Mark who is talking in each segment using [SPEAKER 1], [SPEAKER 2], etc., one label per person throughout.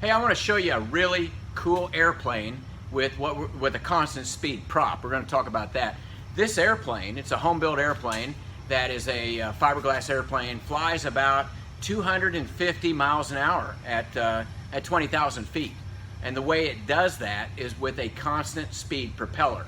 [SPEAKER 1] Hey, I want to show you a really cool airplane with a constant speed prop. We're going to talk about that. This airplane, it's a home-built airplane that is a fiberglass airplane, flies about 250 miles an hour at 20,000 feet. And the way it does that is with a constant speed propeller.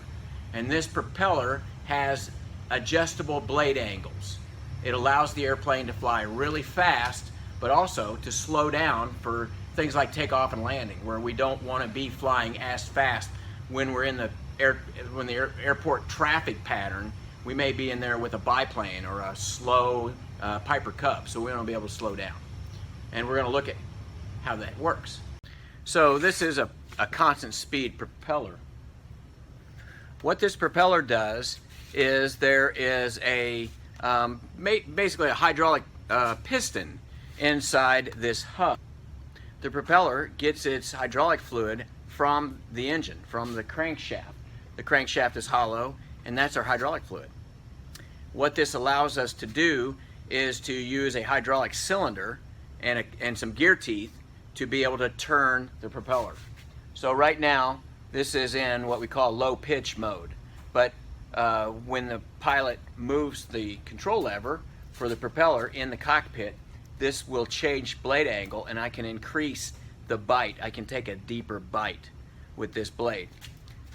[SPEAKER 1] And this propeller has adjustable blade angles. It allows the airplane to fly really fast, but also to slow down for things like takeoff and landing, where we don't want to be flying as fast when we're in the airport traffic pattern. We may be in there with a biplane or a slow Piper Cub, so we want to be able to slow down. And we're going to look at how that works. So this is a constant speed propeller. What this propeller does is there is basically a hydraulic piston inside this hub. The propeller gets its hydraulic fluid from the engine, from the crankshaft. The crankshaft is hollow, and that's our hydraulic fluid. What this allows us to do is to use a hydraulic cylinder and some gear teeth to be able to turn the propeller. So right now, this is in what we call low pitch mode. But when the pilot moves the control lever for the propeller in the cockpit, this will change blade angle, and I can increase the bite. I can take a deeper bite with this blade.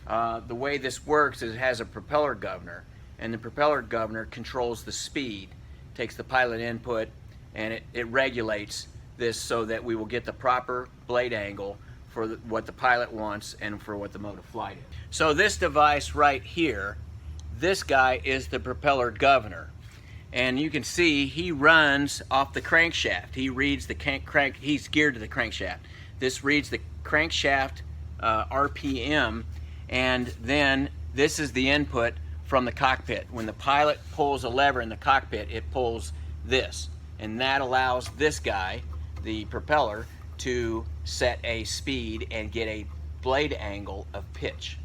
[SPEAKER 1] The way this works is it has a propeller governor, and the propeller governor controls the speed, takes the pilot input, and it regulates this so that we will get the proper blade angle for what the pilot wants and for what the mode of flight is. So this device right here, this guy is the propeller governor. And you can see he runs off the crankshaft. He reads the he's geared to the crankshaft. This reads the crankshaft RPM, and then this is the input from the cockpit. When the pilot pulls a lever in the cockpit, it pulls this, and that allows this guy, the propeller, to set a speed and get a blade angle of pitch.